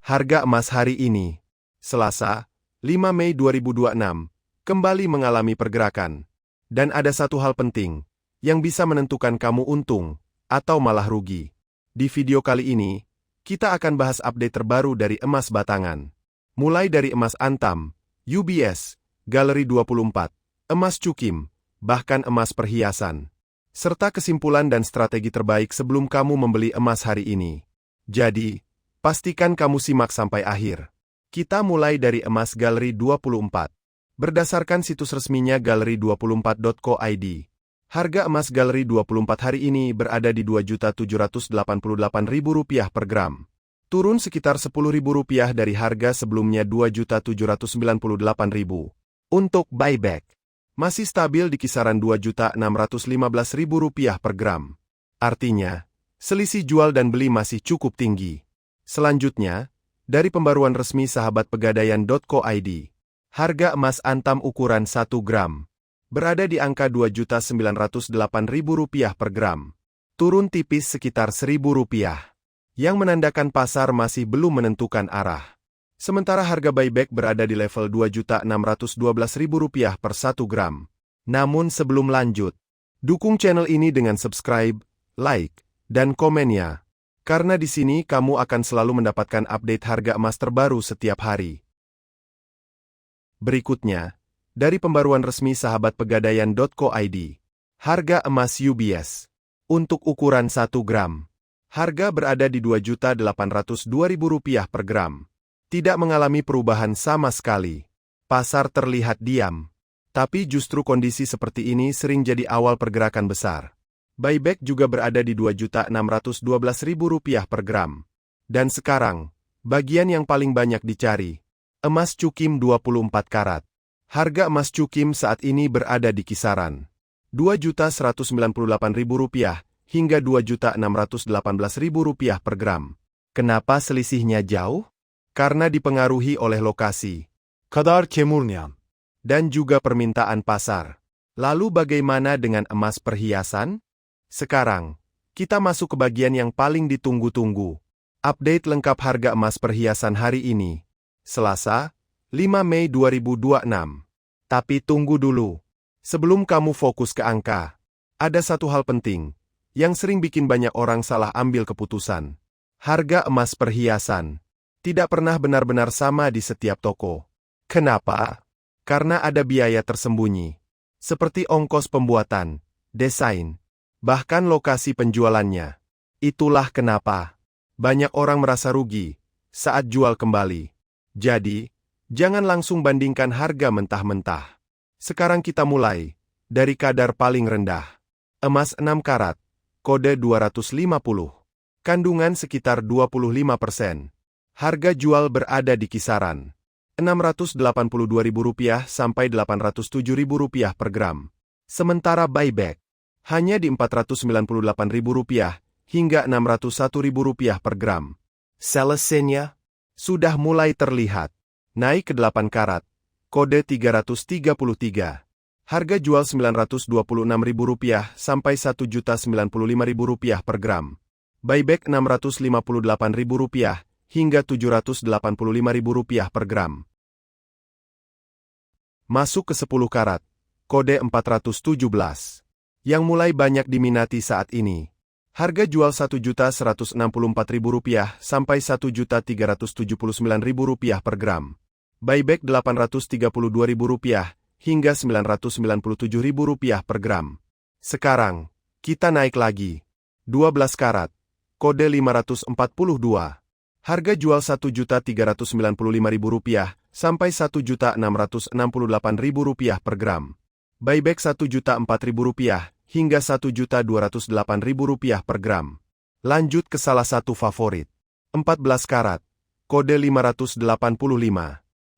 Harga emas hari ini, Selasa, 5 Mei 2026, kembali mengalami pergerakan. Dan ada satu hal penting, yang bisa menentukan kamu untung, atau malah rugi. Di video kali ini, kita akan bahas update terbaru dari emas batangan. Mulai dari emas antam, UBS, Galeri 24, emas cukim, bahkan emas perhiasan. Serta kesimpulan dan strategi terbaik sebelum kamu membeli emas hari ini. Jadi, pastikan kamu simak sampai akhir. Kita mulai dari emas Galeri 24. Berdasarkan situs resminya galeri24.co.id, harga emas Galeri 24 hari ini berada di Rp2.788.000 per gram. Turun sekitar Rp10.000 dari harga sebelumnya Rp2.798.000. Untuk buyback, masih stabil di kisaran Rp2.615.000 per gram. Artinya, selisih jual dan beli masih cukup tinggi. Selanjutnya, dari pembaruan resmi sahabatpegadaian.co.id, harga emas antam ukuran 1 gram berada di angka Rp2.908.000 per gram. Turun tipis sekitar Rp1.000, yang menandakan pasar masih belum menentukan arah. Sementara harga buyback berada di level Rp2.612.000 per 1 gram. Namun sebelum lanjut, dukung channel ini dengan subscribe, like, dan komennya. Karena di sini kamu akan selalu mendapatkan update harga emas terbaru setiap hari. Berikutnya, dari pembaruan resmi sahabatpegadaian.co.id, harga emas UBS untuk ukuran 1 gram, harga berada di Rp2.802.000 per gram. Tidak mengalami perubahan sama sekali. Pasar terlihat diam. Tapi justru kondisi seperti ini sering jadi awal pergerakan besar. Buyback juga berada di Rp2.612.000 per gram. Dan sekarang, bagian yang paling banyak dicari, emas cukim 24 karat. Harga emas cukim saat ini berada di kisaran Rp2.198.000 hingga Rp2.618.000 per gram. Kenapa selisihnya jauh? Karena dipengaruhi oleh lokasi, kadar kemurnian, dan juga permintaan pasar. Lalu bagaimana dengan emas perhiasan? Sekarang, kita masuk ke bagian yang paling ditunggu-tunggu. Update lengkap harga emas perhiasan hari ini, Selasa, 5 Mei 2026. Tapi tunggu dulu. Sebelum kamu fokus ke angka, ada satu hal penting, yang sering bikin banyak orang salah ambil keputusan. Harga emas perhiasan tidak pernah benar-benar sama di setiap toko. Kenapa? Karena ada biaya tersembunyi, seperti ongkos pembuatan, desain, bahkan lokasi penjualannya. Itulah kenapa banyak orang merasa rugi saat jual kembali. Jadi, jangan langsung bandingkan harga mentah-mentah. Sekarang kita mulai dari kadar paling rendah. Emas 6 karat, kode 250. Kandungan sekitar 25%. Harga jual berada di kisaran Rp682.000 sampai Rp807.000 per gram. Sementara buyback hanya di Rp498.000 hingga Rp601.000 per gram. Selesainya sudah mulai terlihat. Naik ke 8 karat, kode 333. Harga jual Rp926.000 sampai Rp1.095.000 per gram. Buyback Rp658.000 hingga Rp785.000 per gram. Masuk ke 10 karat, kode 417. Yang mulai banyak diminati saat ini. Harga jual Rp1.164.000 sampai Rp1.379.000 per gram. Buyback Rp832.000 hingga Rp997.000 per gram. Sekarang, kita naik lagi. 12 karat, kode 542. Harga jual Rp1.395.000 sampai Rp1.668.000 per gram. Buyback Rp1.004.000 hingga Rp1.208.000 per gram. Lanjut ke salah satu favorit. 14 karat, kode 585.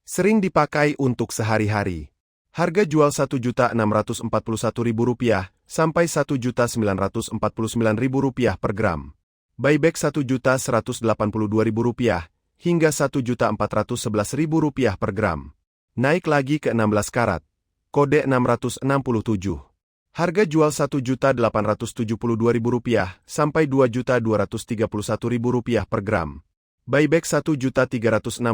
Sering dipakai untuk sehari-hari. Harga jual Rp1.641.000 sampai Rp1.949.000 per gram. Buyback Rp1.182.000 hingga Rp1.411.000 per gram. Naik lagi ke 16 karat, kode 667. Harga jual Rp1.872.000 sampai Rp2.231.000 per gram. Buyback Rp1.360.000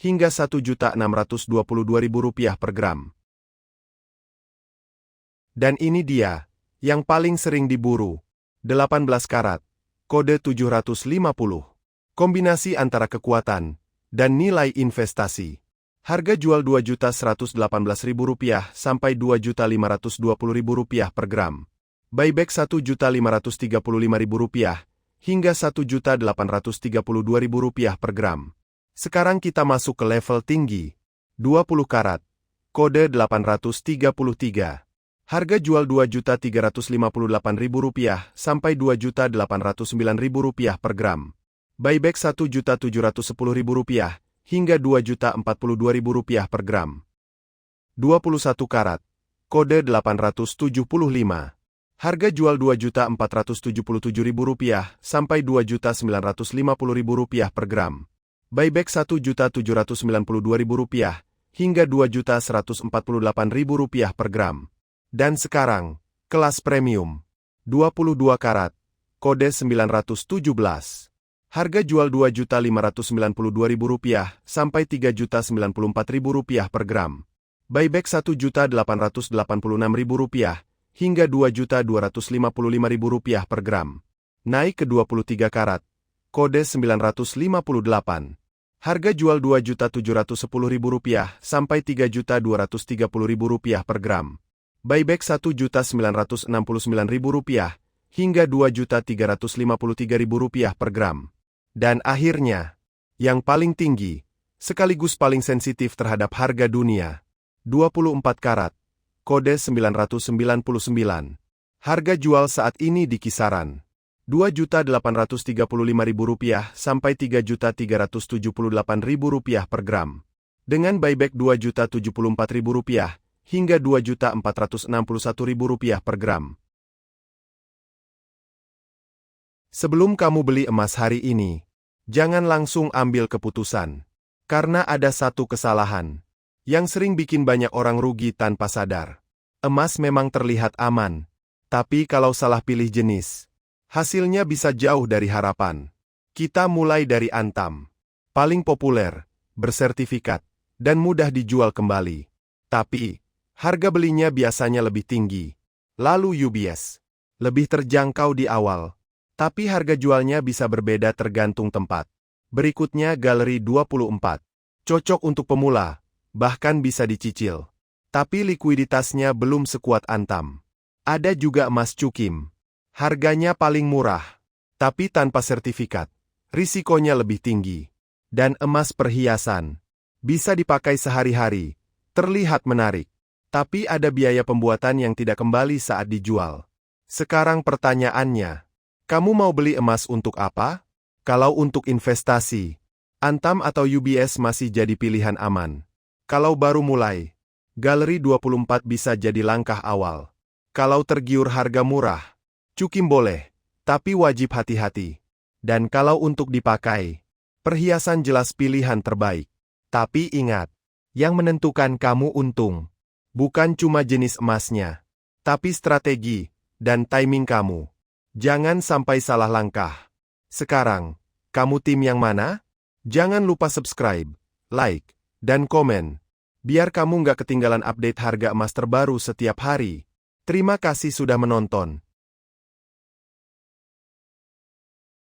hingga Rp1.622.000 per gram. Dan ini dia, yang paling sering diburu. 18 karat, kode 750. Kombinasi antara kekuatan dan nilai investasi. Harga jual Rp2.118.000 sampai Rp2.520.000 per gram. Buyback Rp1.535.000 hingga Rp1.832.000 per gram. Sekarang kita masuk ke level tinggi. 20 karat, kode 833. Harga jual Rp2.358.000 sampai Rp2.809.000 per gram. Buyback Rp1.710.000 hingga Rp2.042.000 per gram. 21 karat, kode 875. Harga jual Rp2.477.000 sampai Rp2.950.000 per gram. Buyback Rp1.792.000 hingga Rp2.148.000 per gram. Dan sekarang, kelas premium. 22 karat, kode 917. Harga jual Rp2.592.000 sampai Rp3.094.000 per gram. Buyback Rp1.886.000 hingga Rp2.255.000 per gram. Naik ke 23 karat, kode 958. Harga jual Rp2.710.000 sampai Rp3.230.000 per gram. Buyback Rp1.969.000 hingga Rp2.353.000 per gram. Dan akhirnya, yang paling tinggi, sekaligus paling sensitif terhadap harga dunia. 24 karat, kode 999. Harga jual saat ini di kisaran Rp2.835.000 sampai Rp3.378.000 per gram. Dengan buyback Rp2.074.000 hingga Rp2.461.000 per gram. Sebelum kamu beli emas hari ini, jangan langsung ambil keputusan. Karena ada satu kesalahan yang sering bikin banyak orang rugi tanpa sadar. Emas memang terlihat aman, tapi kalau salah pilih jenis, hasilnya bisa jauh dari harapan. Kita mulai dari Antam. Paling populer, bersertifikat, dan mudah dijual kembali. Tapi, harga belinya biasanya lebih tinggi. Lalu UBS, lebih terjangkau di awal. Tapi harga jualnya bisa berbeda tergantung tempat. Berikutnya Galeri 24. Cocok untuk pemula, bahkan bisa dicicil. Tapi likuiditasnya belum sekuat Antam. Ada juga emas Cukim. Harganya paling murah, tapi tanpa sertifikat. Risikonya lebih tinggi. Dan emas perhiasan. Bisa dipakai sehari-hari. Terlihat menarik. Tapi ada biaya pembuatan yang tidak kembali saat dijual. Sekarang pertanyaannya, kamu mau beli emas untuk apa? Kalau untuk investasi, Antam atau UBS masih jadi pilihan aman. Kalau baru mulai, Galeri 24 bisa jadi langkah awal. Kalau tergiur harga murah, Cukim boleh, tapi wajib hati-hati. Dan kalau untuk dipakai, perhiasan jelas pilihan terbaik. Tapi ingat, yang menentukan kamu untung, bukan cuma jenis emasnya, tapi strategi dan timing kamu. Jangan sampai salah langkah. Sekarang, kamu tim yang mana? Jangan lupa subscribe, like, dan komen. Biar kamu nggak ketinggalan update harga emas terbaru setiap hari. Terima kasih sudah menonton.